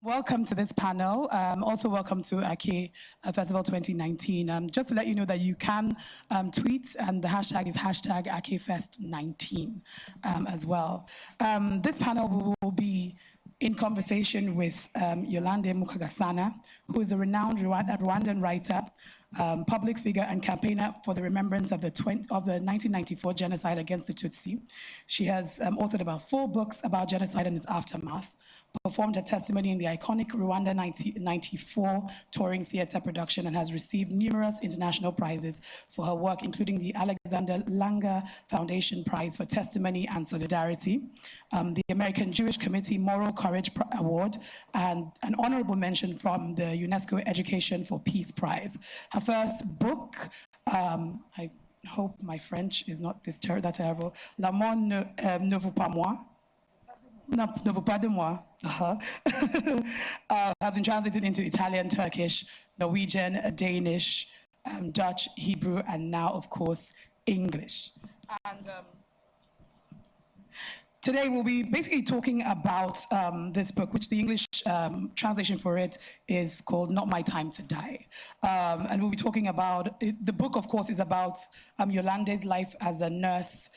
Welcome to this panel. Also welcome to Ake Festival 2019. Just to let you know that you can tweet, and the hashtag is hashtag AkeFest19 as well. This panel will be in conversation with Yolande Mukagasana, who is a renowned Rwandan writer, public figure and campaigner for the remembrance of the 1994 genocide against the Tutsi. She has authored about 4 books about genocide and its aftermath, performed her testimony in the iconic Rwanda 1994 touring theatre production, and has received numerous international prizes for her work, including the Alexander Langer Foundation Prize for Testimony and Solidarity, the American Jewish Committee Moral Courage Award, and an honorable mention from the UNESCO Education for Peace Prize. Her first book, I hope my French is not that terrible, La mort ne vaut pas moi, ne vaut pas de moi, has been translated into Italian, Turkish, Norwegian, Danish, Dutch, Hebrew, and now, of course, English. And today we'll be basically talking about this book, which the English translation for it is called Not My Time to Die. And we'll be talking about, the book of course is about Yolande's life as a nurse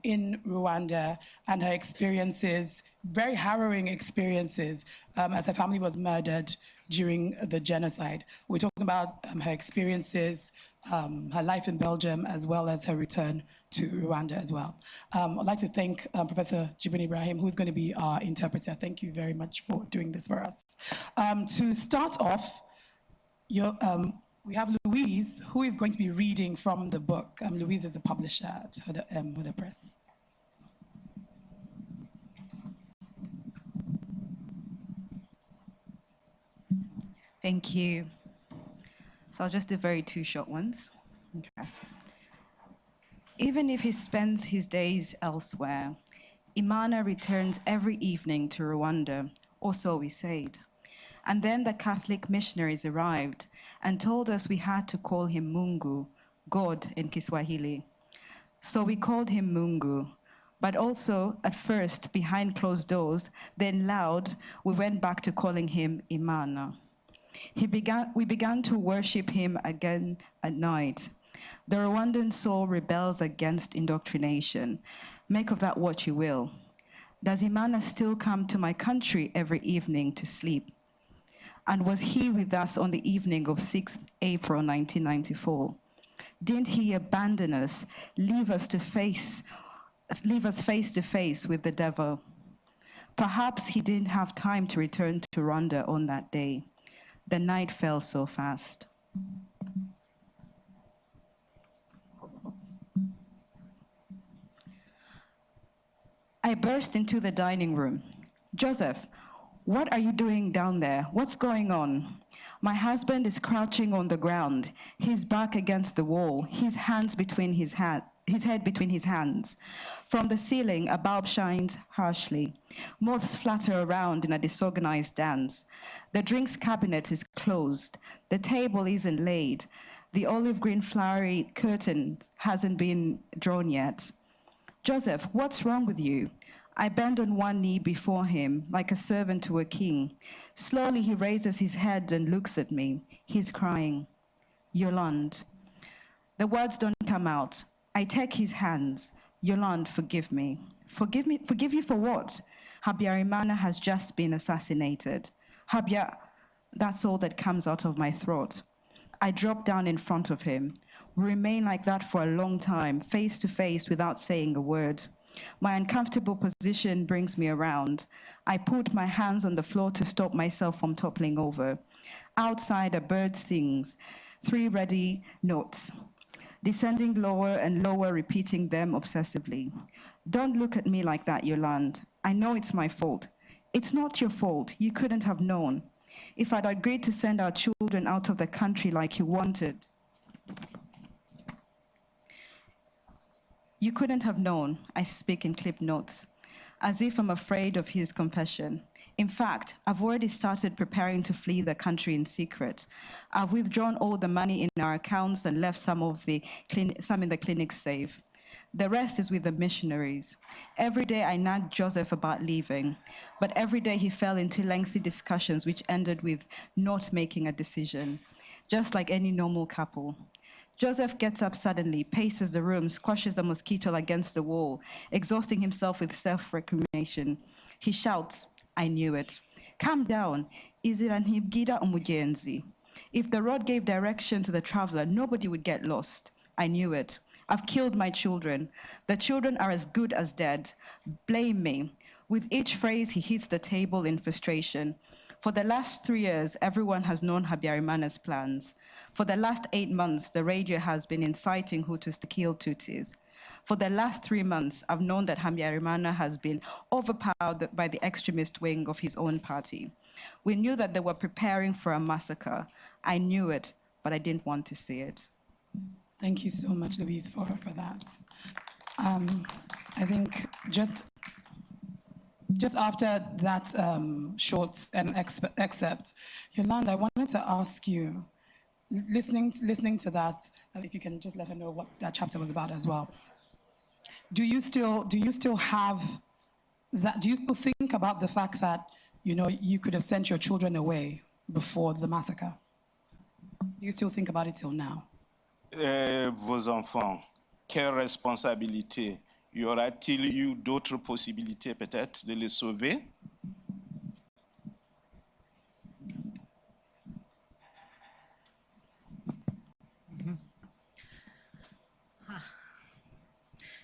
in Rwanda and her experiences, very harrowing experiences, as her family was murdered during the genocide. We're talking about her experiences, her life in Belgium, as well as her return to Rwanda as well. I'd like to thank Professor Jibrin Ibrahim, who's going to be our interpreter. Thank you very much for doing this for us. To start off, we have Louise, who is going to be reading from the book. Louise is a publisher at Huda Press. Thank you. So I'll just do very 2 short ones. Okay. Even if he spends his days elsewhere, Imana returns every evening to Rwanda, or so we said. And then the Catholic missionaries arrived and told us we had to call him Mungu, God in Kiswahili. So we called him Mungu, but also at first behind closed doors, then loud, we went back to calling him Imana. We began to worship him again at night. The Rwandan soul rebels against indoctrination. Make of that what you will. Does Imana still come to my country every evening to sleep? And was he with us on the evening of 6th April 1994? Didn't he abandon us, leave us face to face with the devil? Perhaps he didn't have time to return to Rwanda on that day. The night fell so fast. I burst into the dining room. Joseph, what are you doing down there? What's going on? My husband is crouching on the ground, his back against the wall, his head between his hands. From the ceiling, a bulb shines harshly. Moths flutter around in a disorganized dance. The drinks cabinet is closed. The table isn't laid. The olive green flowery curtain hasn't been drawn yet. Joseph, what's wrong with you? I bend on one knee before him, like a servant to a king. Slowly he raises his head and looks at me. He's crying. Yolande. The words don't come out. I take his hands. Yolande, forgive me. Forgive me? Forgive you for what? Habyarimana has just been assassinated. Habya, that's all that comes out of my throat. I drop down in front of him. We remain like that for a long time, face to face without saying a word. My uncomfortable position brings me around. I put my hands on the floor to stop myself from toppling over. Outside, a bird sings 3 ready notes, descending lower and lower, repeating them obsessively. Don't look at me like that, Yolande. I know it's my fault. It's not your fault. You couldn't have known. If I'd agreed to send our children out of the country like you wanted, you couldn't have known. I speak in clip notes, as if I'm afraid of his confession. In fact, I've already started preparing to flee the country in secret. I've withdrawn all the money in our accounts and left some in the clinic's safe. The rest is with the missionaries. Every day I nagged Joseph about leaving, but every day he fell into lengthy discussions which ended with not making a decision, just like any normal couple. Joseph gets up suddenly, paces the room, squashes a mosquito against the wall, exhausting himself with self-recrimination. He shouts, "I knew it. Calm down. Izirantibgida umugenzi." If the road gave direction to the traveler, nobody would get lost. I knew it. I've killed my children. The children are as good as dead. Blame me. With each phrase, he hits the table in frustration. For the last 3 years, everyone has known Habyarimana's plans. For the last 8 months, the radio has been inciting Hutus to kill Tutsis. For the last 3 months, I've known that Habyarimana has been overpowered by the extremist wing of his own party. We knew that they were preparing for a massacre. I knew it, but I didn't want to see it. Thank you so much, Louise, for that. I think just after that short excerpt, Yolande, I wanted to ask you, listening to that, if you can just let her know what that chapter was about as well. Do you still have that? Do you still think about the fact that you could have sent your children away before the massacre? Do you still think about it till now? Vos enfants, quelle responsabilité? Y aura-t-il eu d'autres possibilités peut-être de les sauver?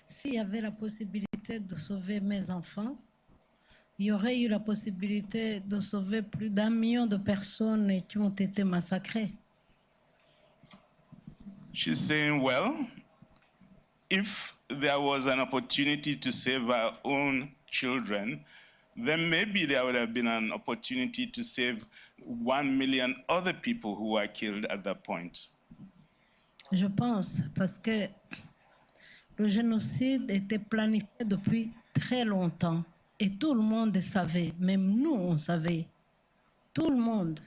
S'il y avait la possibilité de sauver mes enfants, il y aurait eu la possibilité de sauver plus d'1 million de personnes qui ont été massacrées. She's saying, well, if there was an opportunity to save our own children, then maybe there would have been an opportunity to save 1 million other people who were killed at that point. Je pense, parce que le génocide était planifié depuis très longtemps et tout le monde savait, même nous on savait, tout le monde,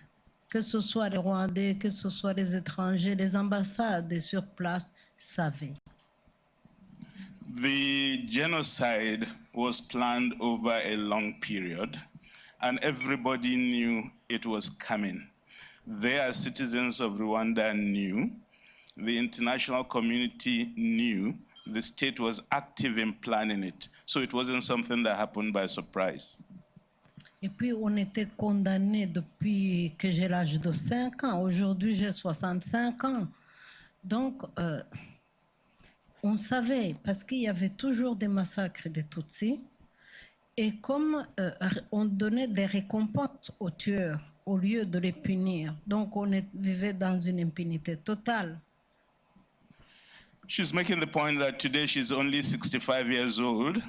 que ce soit les Rwandais, que ce soit les étrangers, les ambassades sur place savaient. The genocide was planned over a long period, and everybody knew it was coming. They, as citizens of Rwanda, knew, the international community knew, the state was active in planning it, so it wasn't something that happened by surprise. Et puis, on était condamnés depuis que j'ai l'âge de 5 ans. Aujourd'hui, j'ai 65 ans. Donc, on savait, parce qu'il y avait toujours des massacres des Tutsis, et comme on donnait des récompenses aux tueurs au lieu de les punir, donc on vivait dans une impunité totale. She's making the point that today she's only 65 years old,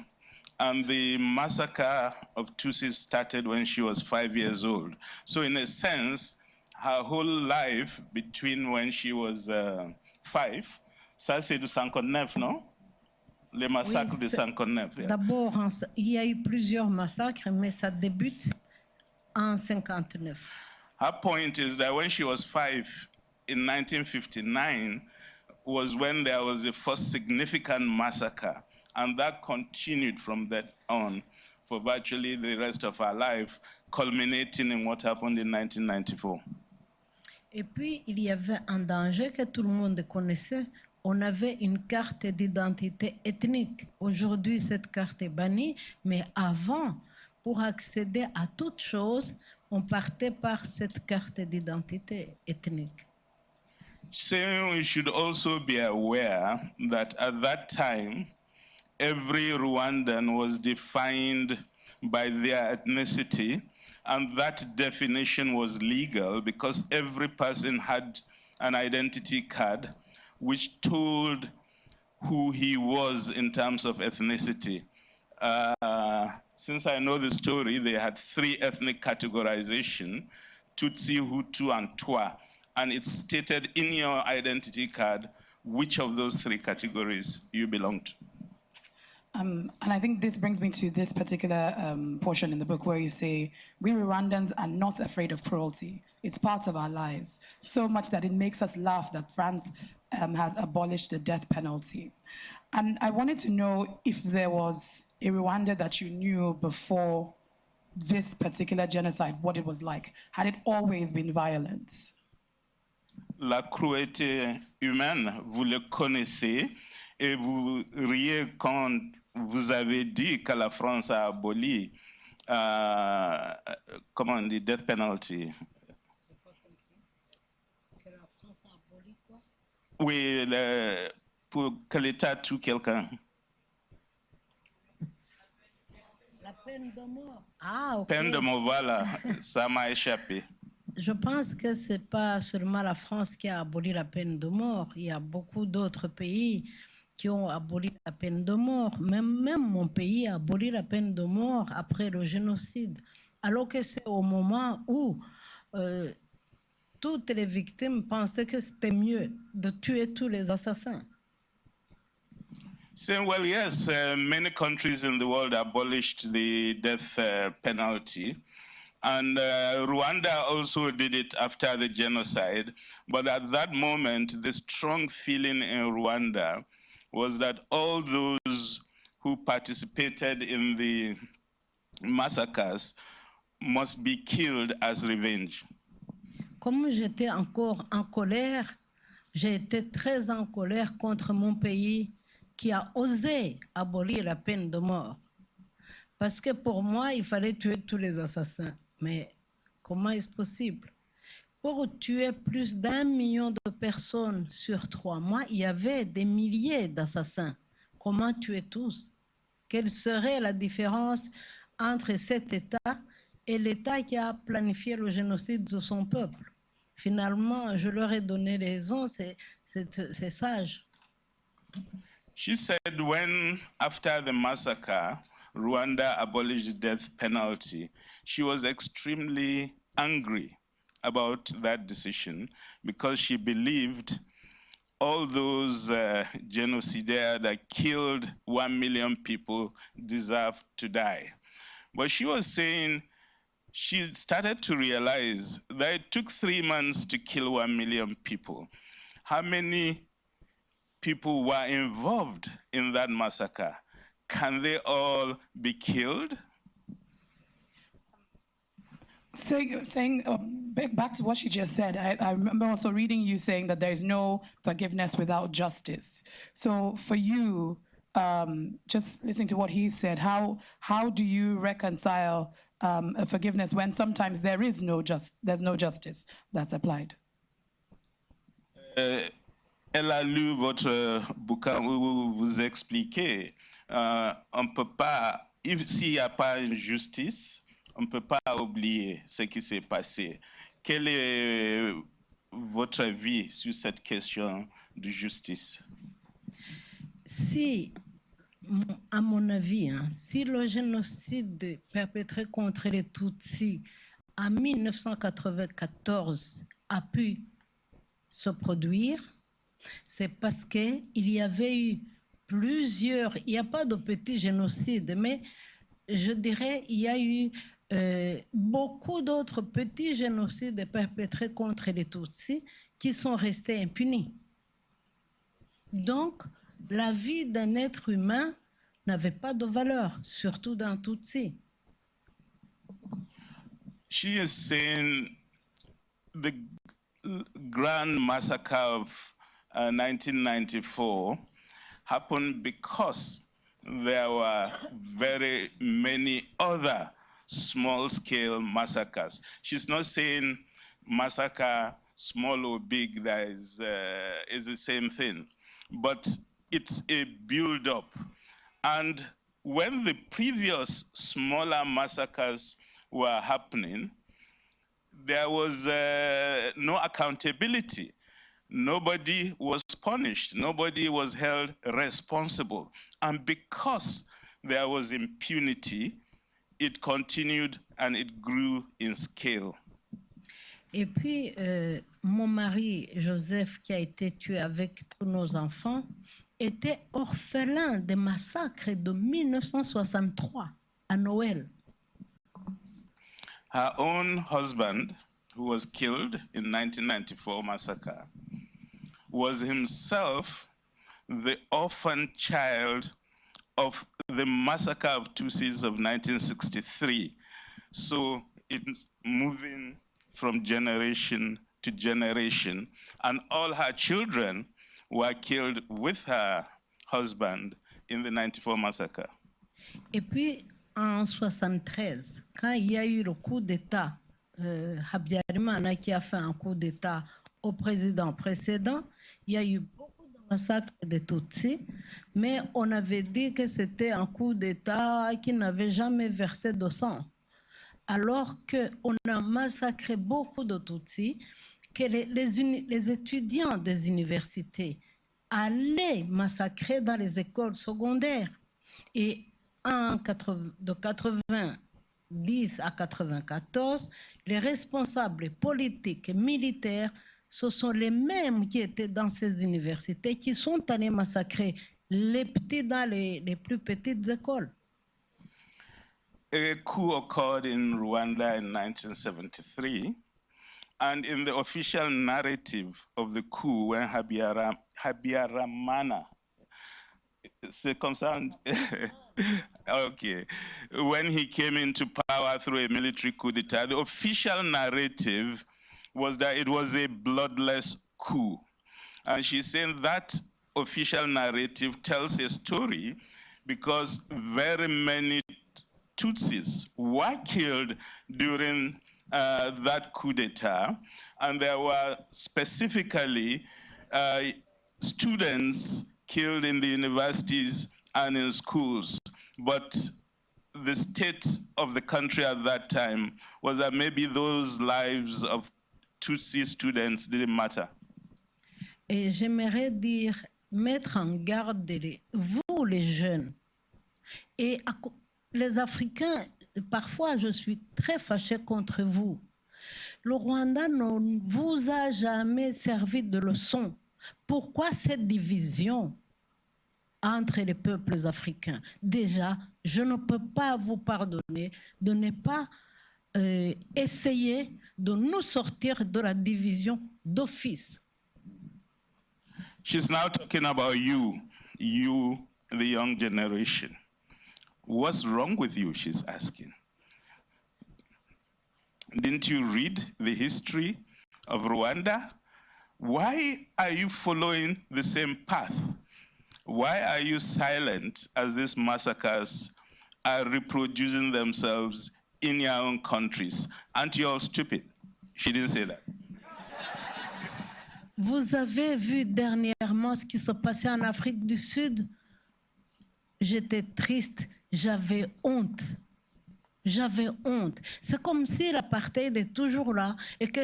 and the massacre of Tutsis started when she was 5 years old. So in a sense, her whole life between when she was 5, ça c'est du 59, non? Les massacres de 59. Yeah. D'abord, il y a eu plusieurs massacres, mais ça débute en 59. Her point is that when she was 5 in 1959 was when there was the first significant massacre. And that continued from that on for virtually the rest of her life, culminating in what happened in 1994. Et puis, il y avait un danger que tout le monde connaissait. On avait une carte d'identité ethnique. Aujourd'hui, cette carte est bannie, mais avant, pour accéder à toute chose, on partait par cette carte d'identité ethnique. So we should also be aware that at that time, every Rwandan was defined by their ethnicity, and that definition was legal because every person had an identity card which told who he was in terms of ethnicity. Since I know the story, they had 3 ethnic categorization, Tutsi, Hutu, and Twa, and it's stated in your identity card which of those 3 categories you belong to. And I think this brings me to this particular portion in the book where you say, we Rwandans are not afraid of cruelty. It's part of our lives. So much that it makes us laugh that France has abolished the death penalty. And I wanted to know if there was a Rwanda that you knew before this particular genocide, what it was like. Had it always been violent? La cruauté humaine, vous le connaissez et vous riez quand vous avez dit que la France a aboli, comment on dit, death penalty. Oui, pour que l'État tue quelqu'un. La peine de mort. Ah, ok. Peine de mort, voilà, ça m'a échappé. Je pense que ce n'est pas seulement la France qui a aboli la peine de mort. Il y a beaucoup d'autres pays qui ont aboli la peine de mort. Même mon pays a aboli la peine de mort après le génocide. Alors que c'est au moment où toutes les victimes pensaient que c'était mieux de tuer tous les assassins. Saying, well, yes, many countries in the world abolished the death penalty. And Rwanda also did it after the genocide. But at that moment, the strong feeling in Rwanda was that all those who participated in the massacres must be killed as revenge. Comme j'étais encore en colère, j'ai été très en colère contre mon pays qui a osé abolir la peine de mort. Parce que pour moi, il fallait tuer tous les assassins. Mais comment est-ce possible? Pour tuer plus d'1 million de personnes sur 3 mois, il y avait des milliers d'assassins. Comment tuer tous? Quelle serait la différence entre cet État et l'État qui a planifié le génocide de son peuple? Finalement, je leur ai donné raison, c'est sage. She said when, after the massacre, Rwanda abolished the death penalty, she was extremely angry about that decision because she believed all those genocidaires that killed 1 million people deserved to die. But she was saying she started to realize that it took 3 months to kill 1 million people. How many people were involved in that massacre? Can they all be killed? So you're saying, back to what she just said, I remember also reading you saying that there is no forgiveness without justice. So for you, just listening to what he said, how do you reconcile a forgiveness when sometimes there's no justice that's applied? Elle a lu votre bouquin où vous expliquez, on ne peut pas, s'il n'y a pas une justice, on ne peut pas oublier ce qui s'est passé. Quel est votre avis sur cette question de justice? Si, à mon avis, si le génocide perpétré contre les Tutsis en 1994 a pu se produire, c'est parce qu'il y avait eu plusieurs, il n'y a pas de petits génocides, mais je dirais il y a eu beaucoup d'autres petits génocides perpétrés contre les Tutsis qui sont restés impunis. Donc, la vie d'un être humain n'avait pas de valeur, surtout d'un Tutsi. She is saying the grand massacre of 1994 happened because there were very many other small-scale massacres. She's not saying massacre, small or big, that is the same thing, but it's a build-up. And when the previous smaller massacres were happening, there was no accountability. Nobody was punished. Nobody was held responsible. And because there was impunity, it continued and it grew in scale. Et puis, mon mari, Joseph, qui a été tué avec tous nos enfants, était orphelin des massacres de 1963 à Noël. Her own husband, who was killed in 1994 massacre, was himself the orphan child of the massacre of Tutsis of 1963. So it's moving from generation to generation, and all her children were killed with her husband in the 94 massacre. Et puis, en 73, quand il y a eu le coup d'État, Habyarimana qui a fait un coup d'État au président précédent, il y a eu beaucoup de massacres de Tutsis, mais on avait dit que c'était un coup d'État qui n'avait jamais versé de sang. Alors qu'on a massacré beaucoup de Tutsis, que les étudiants des universités allaient massacrer dans les écoles secondaires. Et de 90 à 94, les responsables politiques et militaires, ce sont les mêmes qui étaient dans ces universités qui sont allés massacrer les petits dans les plus petites écoles. A coup occurred in Rwanda in 1973, and in the official narrative of the coup, when Habyarimana, c'est comme ça? Okay. When he came into power through a military coup d'etat, the official narrative was that it was a bloodless coup. And she's saying that official narrative tells a story because very many Tutsis were killed during that coup d'etat, and there were specifically students killed in the universities and in schools. But the state of the country at that time was that maybe those lives of Tutsi students didn't matter. Et j'aimerais dire, mettre en garde vous les jeunes. Et les Africains, parfois je suis très fâchée contre vous. Le Rwanda ne vous a jamais servi de leçon. Pourquoi cette division entre les peuples africains? Déjà, je ne peux pas vous pardonner de ne pas essayer de nous sortir de la division d'office. She's now talking about you, the young generation. What's wrong with you, she's asking. Didn't you read the history of Rwanda? Why are you following the same path? Why are you silent as these massacres are reproducing themselves in your own countries? Aren't you all stupid? She didn't say that. Vous avez vu dernièrement ce qui se passait en Afrique du Sud? J'étais triste, j'avais honte. J'avais honte. C'est comme si l'apartheid est toujours là et que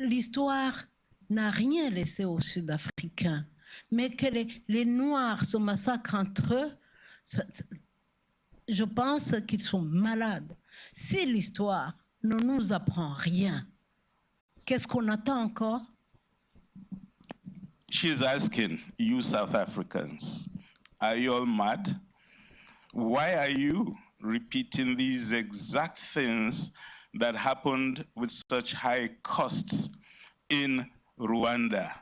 l'histoire n'a rien laissé aux Sud-Africains. Mais que les Noirs se massacrent entre eux, je pense qu'ils sont malades. Si l'histoire ne nous apprend rien, qu'est-ce qu'on attend encore? She's asking you South Africans, are you all mad? Why are you repeating these exact things that happened with such high costs in Rwanda?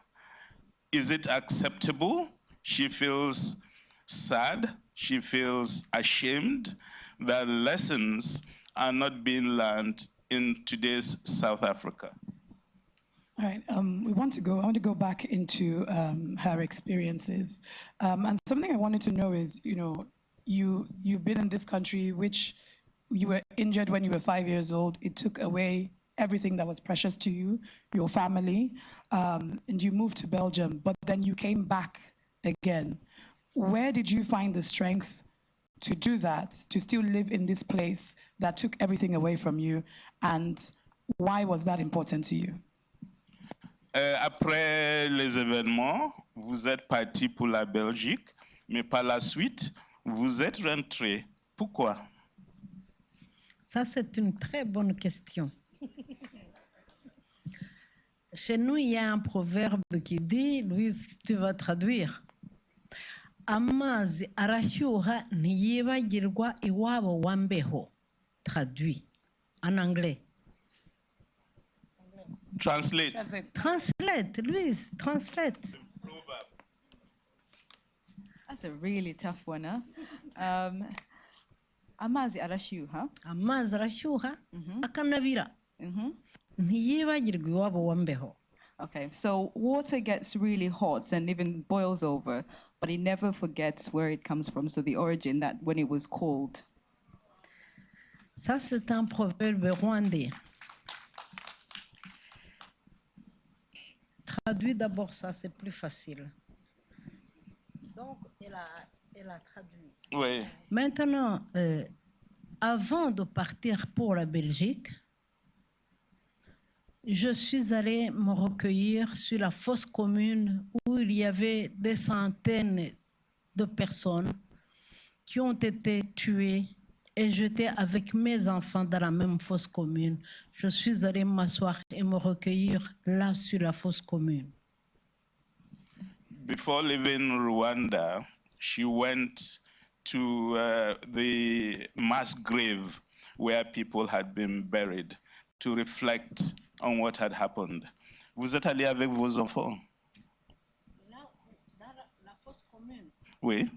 Is it acceptable? She feels sad, she feels ashamed that lessons are not being learned in today's South Africa. All right, I want to go back into her experiences. And something I wanted to know is, you've been in this country, which you were injured when you were 5 years old. It took away everything that was precious to you, your family, and you moved to Belgium, but then you came back again. Where did you find the strength to do that, to still live in this place that took everything away from you, and why was that important to you? Après les événements, vous êtes parti pour la Belgique, mais par la suite, vous êtes rentré. Pourquoi? Ça, c'est une très bonne question. Chez nous, il y a un proverbe qui dit, Louise, tu vas traduire. Amazi arashyuha ntiyibagirwa iwabo wambeho. Traduit en anglais. Translate. Translate, Louise, translate. That's a really tough one, huh? Amazi arashyuha. Amazi arashyuha akanabira ntiyibagirwa iwabo wa mbeho. Okay, so water gets really hot and even boils over, but it never forgets where it comes from, so the origin, that when it was cold. Ça, c'est un proverbe rwandais. Traduit d'abord, ça, c'est plus facile. Donc, elle a traduit. Oui. Maintenant, avant de partir pour la Belgique, je suis allée me recueillir sur la fosse commune où il y avait des centaines de personnes qui ont été tuées et j'étais avec mes enfants dans la même fosse commune. Je suis allée m'asseoir et me recueillir là sur la fosse commune. Before leaving Rwanda, she went to the mass grave where people had been buried to reflect on what had happened. Vous êtes allé avec vos enfants? Là, dans la fosse commune, Oui.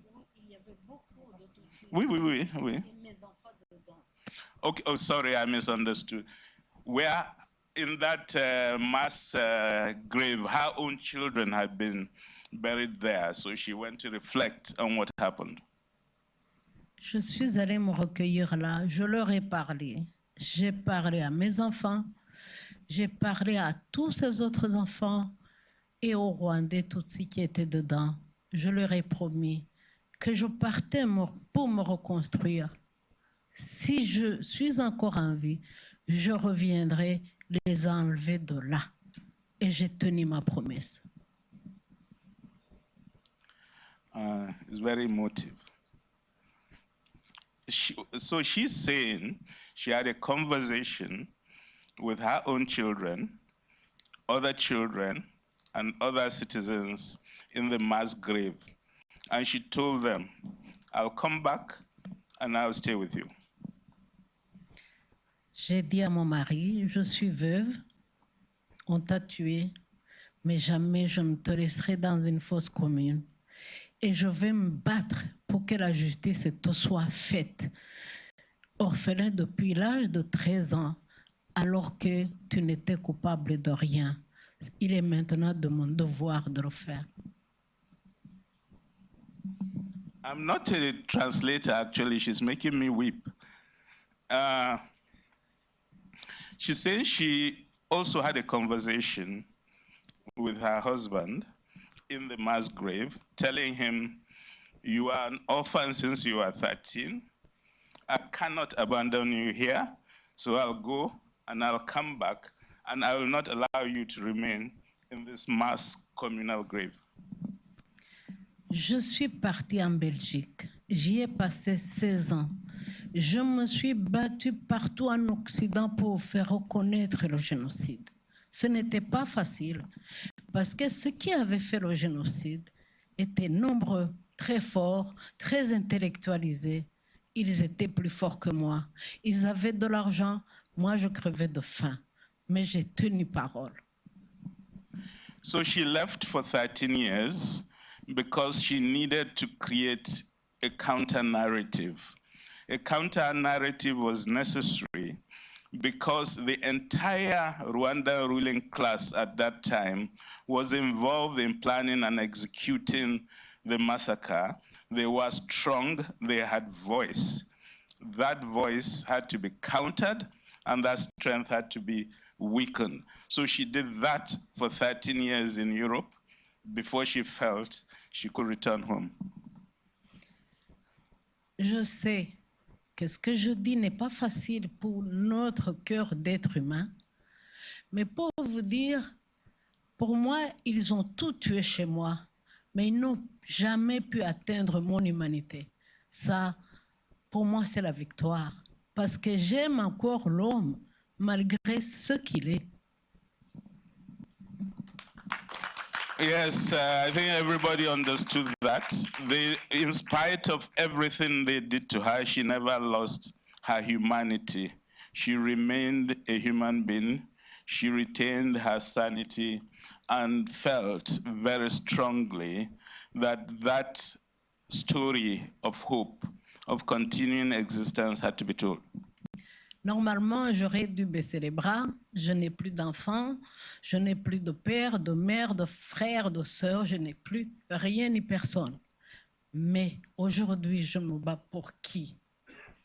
il y avait beaucoup de Tutsis. Oui. Et mes enfants dedans. Okay. Oh, sorry, I misunderstood. Where in that mass grave, her own children had been buried there, so she went to reflect on what happened. Je suis allée me recueillir là, je leur ai parlé. J'ai parlé à mes enfants, j'ai parlé à tous ces autres enfants et aux Rwandais Tutsis qui étaient dedans. Je leur ai promis que je partais pour me reconstruire. Si je suis encore en vie, je reviendrai les enlever de là. Et j'ai tenu ma promesse. It's very emotive. So she's saying she had a conversation with her own children, other children, and other citizens in the mass grave. And she told them, I'll come back and I'll stay with you. J'ai dit à mon mari, je suis veuve, on t'a tué, mais jamais je ne te laisserai dans une fosse commune. Et je vais me battre pour que la justice te soit faite. Orphelin depuis l'âge de 13 ans, alors que tu n'étais coupable de rien. Il est maintenant de mon devoir de le faire. I'm not a translator, actually. She's making me weep. She says she also had a conversation with her husband in the mass grave, telling him, you are an orphan since you are 13. I cannot abandon you here, so I'll go and I'll come back, and I will not allow you to remain in this mass communal grave. Je suis partie en Belgique. J'y ai passé 16 ans. Je me suis battue partout en Occident pour faire reconnaître le génocide. Ce n'était pas facile, parce que ceux qui avaient fait le génocide étaient nombreux, très forts, très intellectualisés. Ils étaient plus forts que moi. Ils avaient de l'argent. Moi, je crevais de faim. Mais j'ai tenu parole. So she left for 13 years because she needed to create a counter-narrative. A counter-narrative was necessary because the entire Rwandan ruling class at that time was involved in planning and executing the massacre. They were strong, they had voice. That voice had to be countered, and that strength had to be weakened. So she did that for 13 years in Europe before she felt she could return home. Je sais que ce que je dis n'est pas facile pour notre cœur d'être humain, mais pour vous dire, pour moi, ils ont tout tué chez moi, mais ils n'ont jamais pu atteindre mon humanité. Ça, pour moi, c'est la victoire, parce que j'aime encore l'homme, malgré ce qu'il est. Yes, I think everybody understood that. In spite of everything they did to her, she never lost her humanity. She remained a human being. She retained her sanity and felt very strongly that that story of hope, of continuing existence had to be told. Normalement, j'aurais dû baisser les bras. Je n'ai plus d'enfants, je n'ai plus de père, de mère, de frère, de sœur, je n'ai plus rien ni personne. Mais aujourd'hui, je me bats pour qui?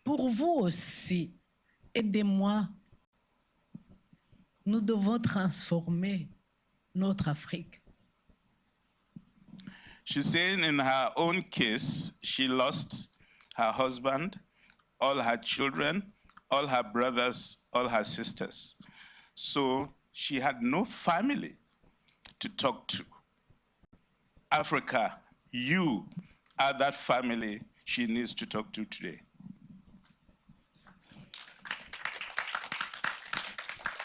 Pour vous aussi. Aidez-moi. Nous devons transformer notre Afrique. She's saying in her own case, she lost her husband, all her children, all her brothers, all her sisters. So she had no family to talk to. Africa, you are that family she needs to talk to today.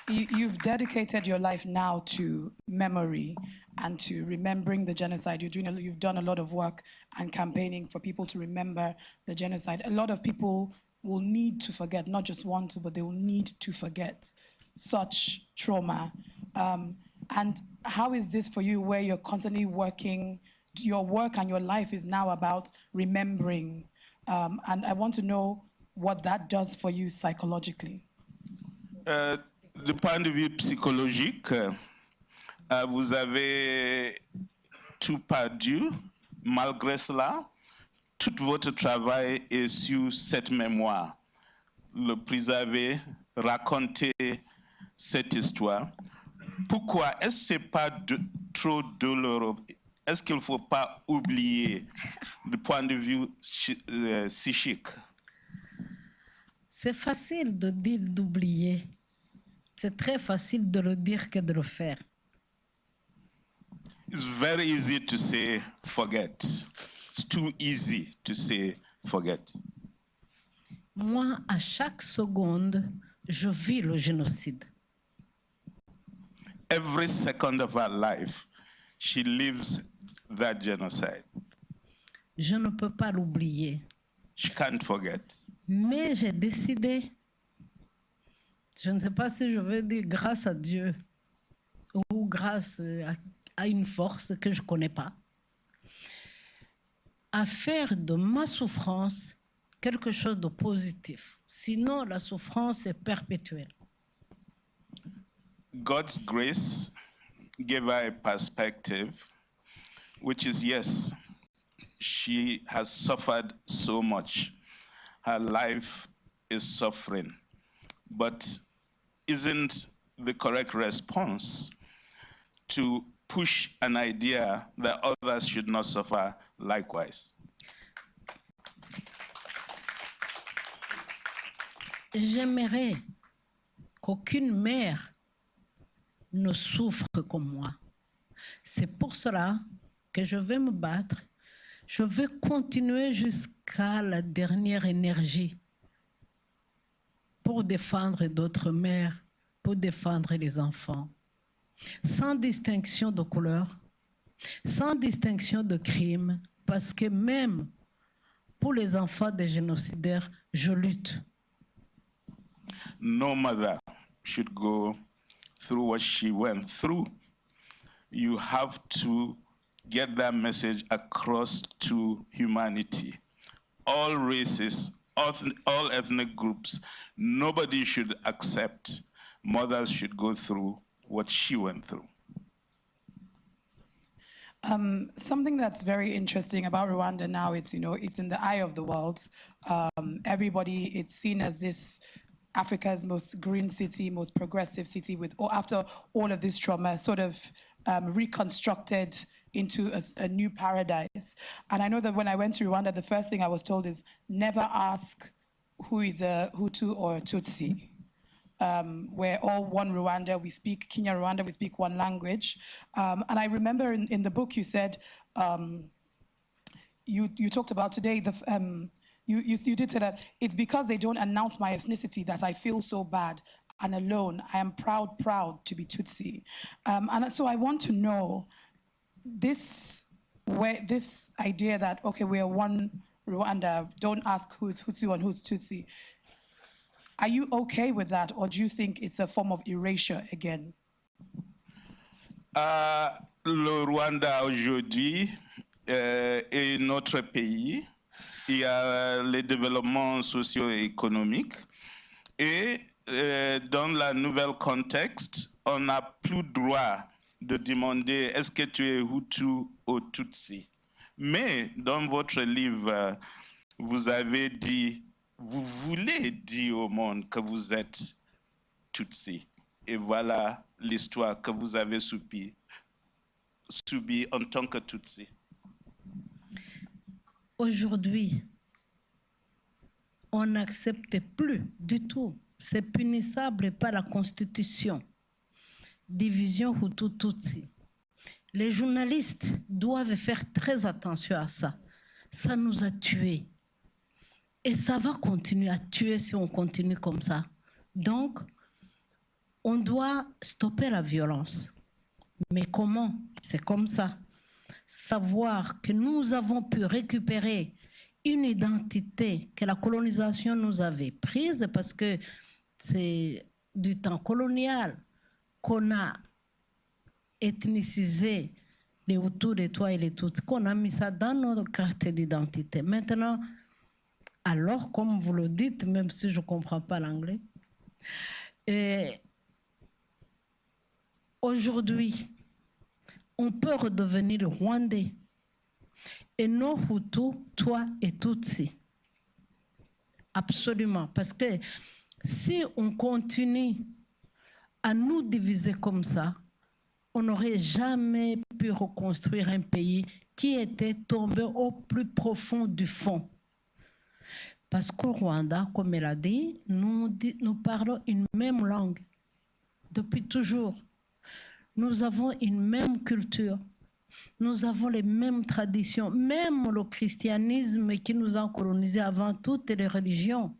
You've dedicated your life now to memory and to remembering the genocide. You've done a lot of work and campaigning for people to remember the genocide. A lot of people will need to forget, not just want to, but they will need to forget such trauma. And how is this for you, where you're constantly working, your work and your life is now about remembering? And I want to know what that does for you psychologically. Du point de vue psychologique, vous avez tout perdu. Malgré cela, tout votre travail est sur cette mémoire. Le préserver, raconter cette histoire. Pourquoi est-ce que ce n'est pas trop douloureux? Est-ce qu'il ne faut pas oublier du point de vue psychique? C'est facile de dire d'oublier. C'est très facile de le dire que de le faire. It's very easy to say forget. It's too easy to say forget. Moi, à chaque seconde, je vis le génocide. Every second of her life, she lives that genocide. Je ne peux pas l'oublier. She can't forget. Mais j'ai décidé, je ne sais pas si je vais dire grâce à Dieu ou grâce à une force que je ne connais pas, à faire de ma souffrance quelque chose de positif. Sinon, la souffrance est perpétuelle. God's grace gave her a perspective, which is, yes, she has suffered so much. Her life is suffering, but isn't the correct response to push an idea that others should not suffer likewise. J'aimerais qu'aucune mère ne souffre comme moi. C'est pour cela que je vais me battre. Je vais continuer jusqu'à la dernière énergie pour défendre d'autres mères, pour défendre les enfants, sans distinction de couleur, sans distinction de crime, parce que même pour les enfants des génocidaires, je lutte. No mother should go through what she went through. You have to get that message across to humanity. All races, all ethnic groups, nobody should accept. Mothers should go through what she went through. Something that's very interesting about Rwanda now, it's in the eye of the world. Everybody, it's seen as this Africa's most green city, most progressive city, after all of this trauma, sort of reconstructed into a new paradise. And I know that when I went to Rwanda, the first thing I was told is never ask who is a Hutu or a Tutsi. We're all one Rwanda, we speak Kenya Rwanda, we speak one language. And I remember in the book you said, you talked about today, you did say that it's because they don't announce my ethnicity that I feel so bad and alone. I am proud to be Tutsi. And so I want to know this idea that, okay, we are one Rwanda, don't ask who's Hutu and who's Tutsi. Are you okay with that, or do you think it's a form of erasure again? Le Rwanda aujourd'hui et notre pays, il y a les développements socio-économiques et dans le nouvel contexte, on n'a plus droit de demander est-ce que tu es Hutu ou Tutsi. Mais dans votre livre, vous avez dit, vous voulez dire au monde que vous êtes Tutsi. Et voilà l'histoire que vous avez subie en tant que Tutsi. Aujourd'hui, on n'accepte plus du tout. C'est punissable par la Constitution. Division Hutu-Tutsi. Les journalistes doivent faire très attention à ça. Ça nous a tués. Et ça va continuer à tuer si on continue comme ça. Donc, on doit stopper la violence. Mais comment? C'est comme ça. Savoir que nous avons pu récupérer une identité que la colonisation nous avait prise parce que c'est du temps colonial qu'on a ethnicisé les Hutus, les Tutsis et les Tutsis, qu'on a mis ça dans notre carte d'identité. Maintenant, alors, comme vous le dites, même si je ne comprends pas l'anglais, aujourd'hui, on peut redevenir Rwandais. Et nos Hutus, toi et Tutsi. Absolument. Parce que si on continue à nous diviser comme ça, on n'aurait jamais pu reconstruire un pays qui était tombé au plus profond du fond. Parce qu'au Rwanda, comme elle a dit, nous parlons une même langue depuis toujours. Nous avons une même culture. Nous avons les mêmes traditions. Même le christianisme qui nous a colonisés avant toutes les religions.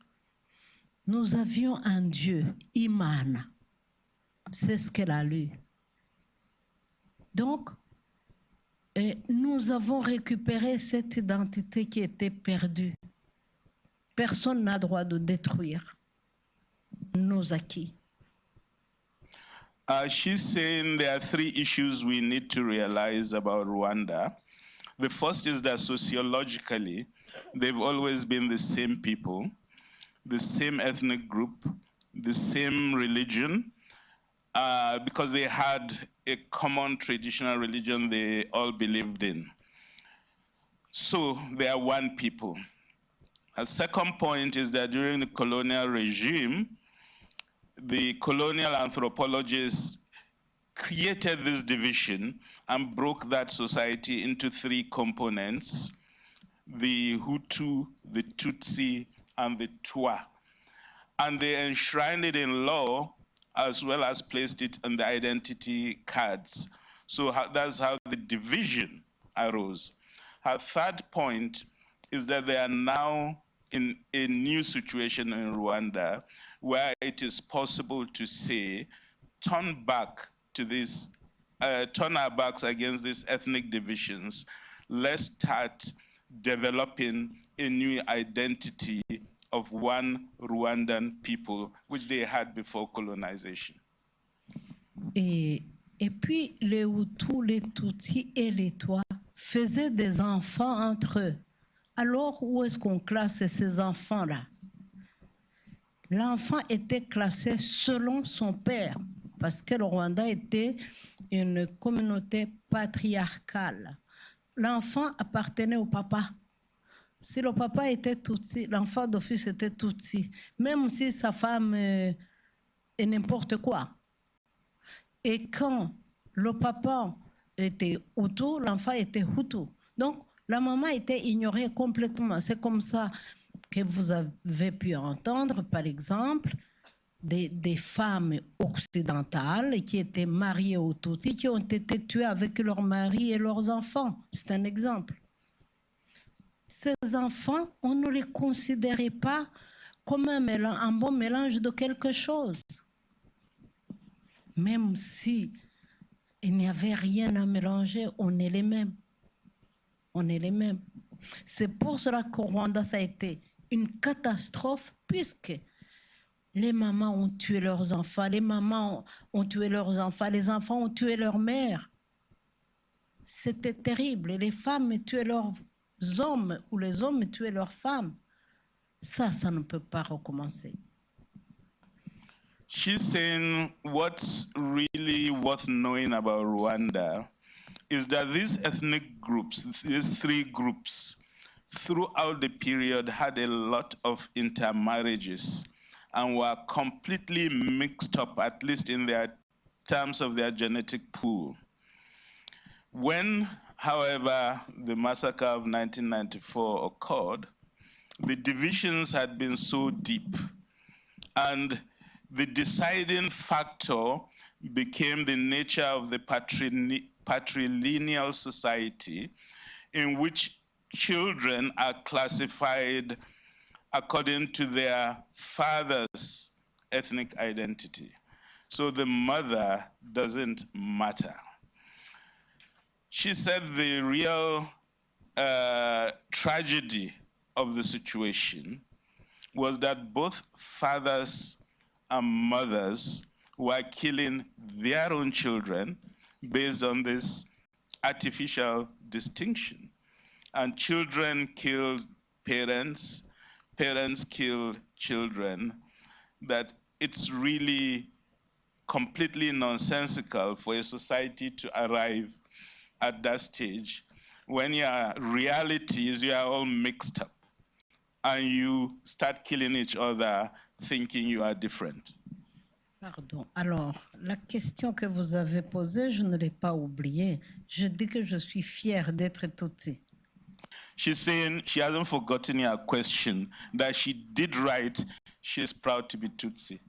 Nous avions un Dieu, Imana. C'est ce qu'elle a lu. Donc, nous avons récupéré cette identité qui était perdue. Personne n'a droit de détruire nos acquis. She's saying there are three issues we need to realize about Rwanda. The first is that sociologically, they've always been the same people, the same ethnic group, the same religion, because they had a common traditional religion they all believed in. So they are one people. A second point is that during the colonial regime, the colonial anthropologists created this division and broke that society into three components: the Hutu, the Tutsi, and the Twa. And they enshrined it in law as well as placed it on the identity cards. So that's how the division arose. Her third point is that they are now in a new situation in Rwanda where it is possible to say, turn our backs against these ethnic divisions. Let's start developing a new identity of one Rwandan people, which they had before colonization. Et puis, les Hutus, les Tutsis et les Twa faisaient des enfants entre eux. Alors, où est-ce qu'on classe ces enfants-là? L'enfant était classé selon son père, parce que le Rwanda était une communauté patriarcale. L'enfant appartenait au papa. Si le papa était Tutsi, l'enfant d'office était Tutsi, même si sa femme est n'importe quoi. Et quand le papa était Hutu, l'enfant était Hutu. Donc, la maman était ignorée complètement. C'est comme ça que vous avez pu entendre, par exemple, des femmes occidentales qui étaient mariées aux Tutsis, qui ont été tuées avec leurs maris et leurs enfants. C'est un exemple. Ces enfants, on ne les considérait pas comme un bon mélange de quelque chose. Même si il n'y avait rien à mélanger, on est les mêmes. On est les mêmes. C'est pour cela qu'au Rwanda, ça a été une catastrophe, puisque les mamans ont tué leurs enfants, les mamans ont tué leurs enfants, les enfants ont tué leur mère. C'était terrible. Les femmes tuaient leurs hommes ou les hommes tuaient leurs femmes. Ça ne peut pas recommencer. She's saying what's really worth knowing about Rwanda is that these ethnic groups, these three groups, throughout the period had a lot of intermarriages and were completely mixed up, at least in their terms of their genetic pool. When, however, the massacre of 1994 occurred, the divisions had been so deep, and the deciding factor became the nature of the patrilineal society, in which children are classified according to their father's ethnic identity. So the mother doesn't matter. She said the real tragedy of the situation was that both fathers and mothers were killing their own children based on this artificial distinction. And children killed parents, parents killed children, that it's really completely nonsensical for a society to arrive at that stage when your reality is you are all mixed up and you start killing each other thinking you are different. Pardon. Alors, la question que vous avez posée, je ne l'ai pas oubliée. Je dis que je suis fière d'être Tutsi. She's saying she hasn't forgotten your question, that she did right, she's proud to be Tutsi.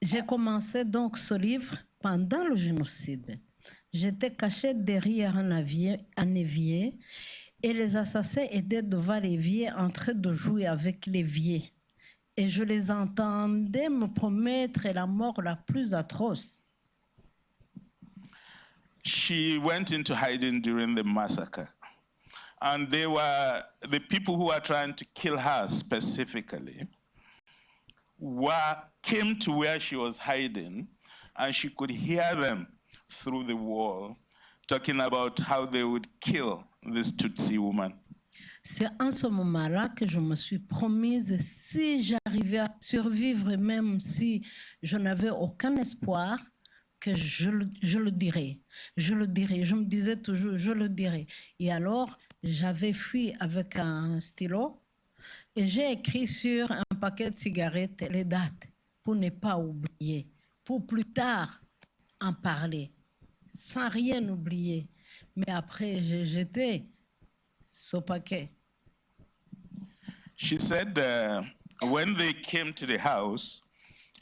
J'ai commencé donc ce livre pendant le génocide. J'étais cachée derrière un évier et les assassins étaient devant l'évier en train de jouer avec l'évier. Et je les entendais me promettre la mort la plus atroce. She went into hiding during the massacre. And they were, the people who were trying to kill her specifically, came to where she was hiding, and she could hear them through the wall talking about how they would kill this Tutsi woman. C'est en ce moment-là que je me suis promise, si j'arrivais à survivre, même si je n'avais aucun espoir, que je le dirais. Je le dirais. Je me disais toujours, je le dirais. Et alors, j'avais fui avec un stylo et j'ai écrit sur un paquet de cigarettes les dates pour ne pas oublier, pour plus tard en parler, sans rien oublier. Mais après, j'ai jeté ce paquet. She said when they came to the house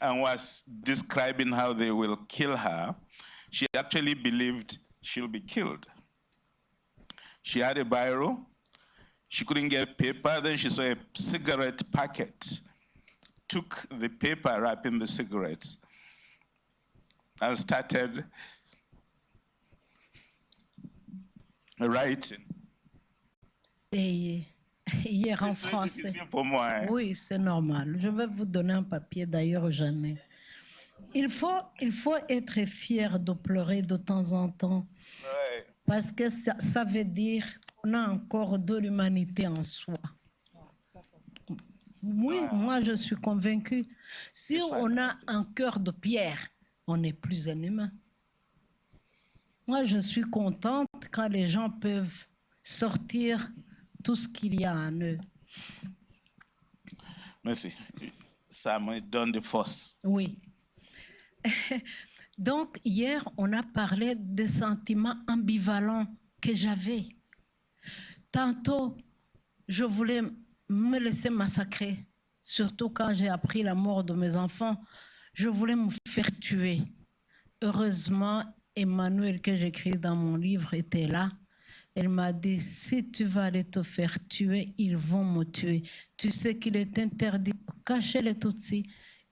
and was describing how they will kill her, she actually believed she'll be killed. She had a biro, she couldn't get paper, then she saw a cigarette packet, took the paper wrapping the cigarettes, and started writing. Et hier en français. Pour moi, hein? Oui, c'est normal. Je vais vous donner un papier, d'ailleurs, jamais. Il faut être fier de pleurer de temps en temps. Ouais. Parce que ça veut dire qu'on a encore de l'humanité en soi. Oui, moi je suis convaincue. Si on a un cœur de pierre, on n'est plus un humain. Moi je suis contente quand les gens peuvent sortir tout ce qu'il y a en eux. Merci. Ça m'a donné de force. Oui. Donc, hier, on a parlé des sentiments ambivalents que j'avais. Tantôt, je voulais me laisser massacrer, surtout quand j'ai appris la mort de mes enfants. Je voulais me faire tuer. Heureusement, Emmanuel, que j'écris dans mon livre, était là. Elle m'a dit, si tu vas aller te faire tuer, ils vont me tuer. Tu sais qu'il est interdit de cacher les Tutsis.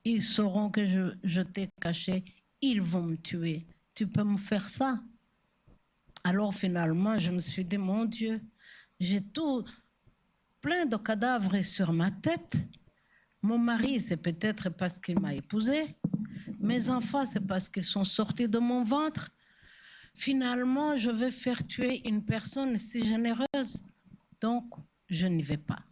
Ils sauront que je t'ai caché. Ils vont me tuer. Tu peux me faire ça? Alors finalement, je me suis dit, mon Dieu, j'ai tout plein de cadavres sur ma tête. Mon mari, c'est peut-être parce qu'il m'a épousée. Mes enfants, c'est parce qu'ils sont sortis de mon ventre. finalement, je vais faire tuer une personne si généreuse. Donc, je n'y vais pas.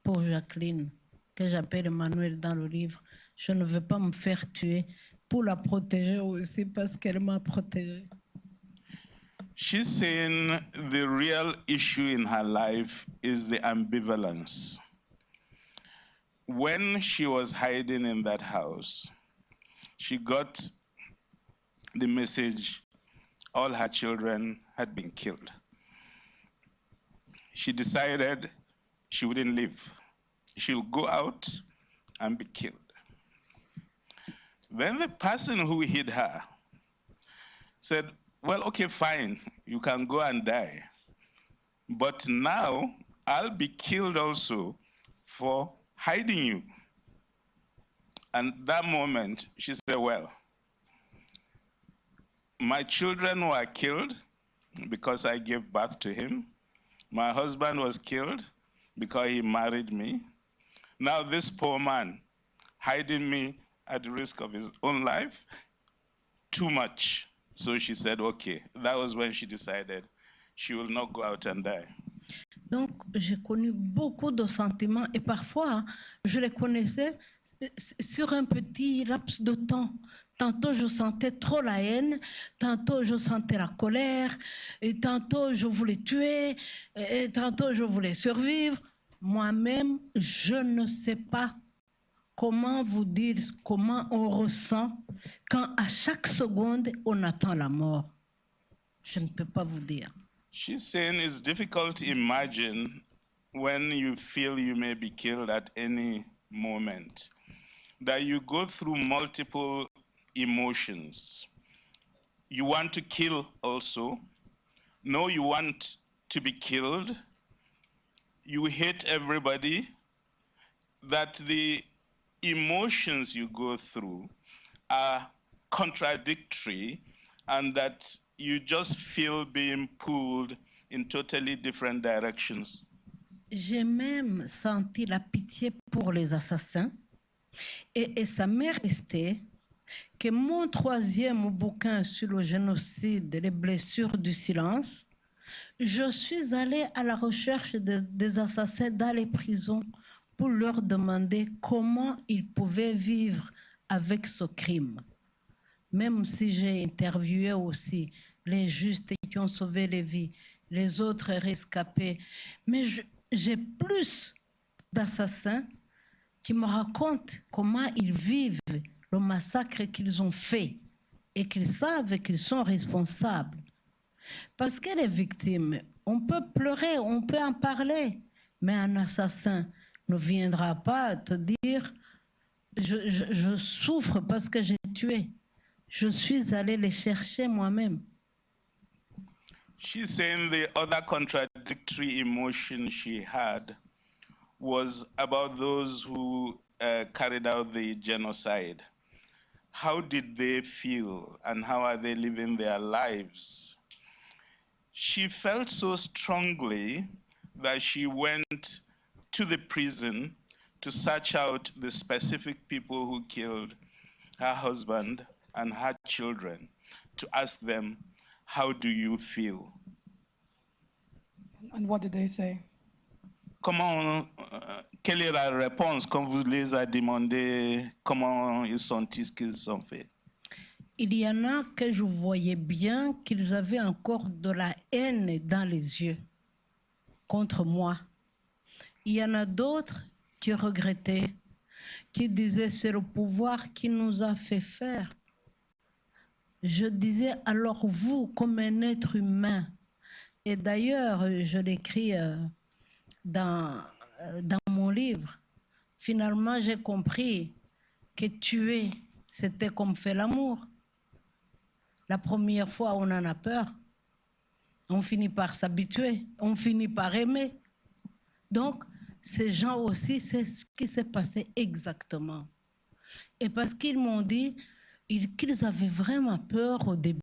Pour Jacqueline, que j'appelle Emmanuel dans le livre, je ne veux pas me faire tuer pour la protéger aussi parce qu'elle m'a protégée. She's saying the real issue in her life is the ambivalence. When she was hiding in that house, she got the message all her children had been killed. She decided she wouldn't live. She'll go out and be killed. Then the person who hid her said, well, okay, fine, you can go and die. But now I'll be killed also for hiding you. And that moment, she said, well, my children were killed because I gave birth to him. My husband was killed because he married me. Now this poor man hiding me at the risk of his own life, too much. So she said, okay. That was when she decided she will not go out and die. Donc, j'ai connu beaucoup de sentiments et parfois, je les connaissais sur un petit laps de temps. Tantôt, je sentais trop la haine, tantôt, je sentais la colère, et tantôt, je voulais tuer, et tantôt, je voulais survivre. Moi-même, je ne sais pas comment vous dire comment on ressent quand à chaque seconde, on attend la mort. Je ne peux pas vous dire. She's saying it's difficult to imagine when you feel you may be killed at any moment, that you go through multiple emotions. You want to kill also. No, you want to be killed. You hate everybody. That the emotions you go through are contradictory and that you just feel being pulled in totally different directions. J'ai même senti la pitié pour les assassins et ça m'est resté que mon troisième bouquin sur le génocide, les blessures du silence, je suis allée à la recherche des assassins dans les prisons pour leur demander comment ils pouvaient vivre avec ce crime. Même si j'ai interviewé aussi les justes qui ont sauvé les vies, les autres rescapés, mais j'ai plus d'assassins qui me racontent comment ils vivent le massacre qu'ils ont fait et qu'ils savent qu'ils sont responsables. Parce que les victimes, on peut pleurer, on peut en parler, mais un assassin ne viendra pas te dire « je souffre parce que j'ai tué ». Je suis allée les chercher moi-même. She's saying the other contradictory emotion she had was about those who carried out the genocide. How did they feel and how are they living their lives? She felt so strongly that she went to the prison to search out the specific people who killed her husband and her children, to ask them, how do you feel? And what did they say? Quelle est la réponse quand vous les a demandé comment ils sentent qu'ils ont fait? Il y en a que je voyais bien qu'ils avaient encore de la haine dans les yeux contre moi. Il y en a d'autres qui regrettaient, qui disaient c'est le pouvoir qui nous a fait faire. Je disais alors vous, comme un être humain, et d'ailleurs je l'écris dans mon livre, finalement j'ai compris que tuer, c'était comme faire l'amour. La première fois, on en a peur. On finit par s'habituer, on finit par aimer. Donc, ces gens aussi, c'est ce qui s'est passé exactement. Et parce qu'ils m'ont dit qu'ils avaient vraiment peur au début.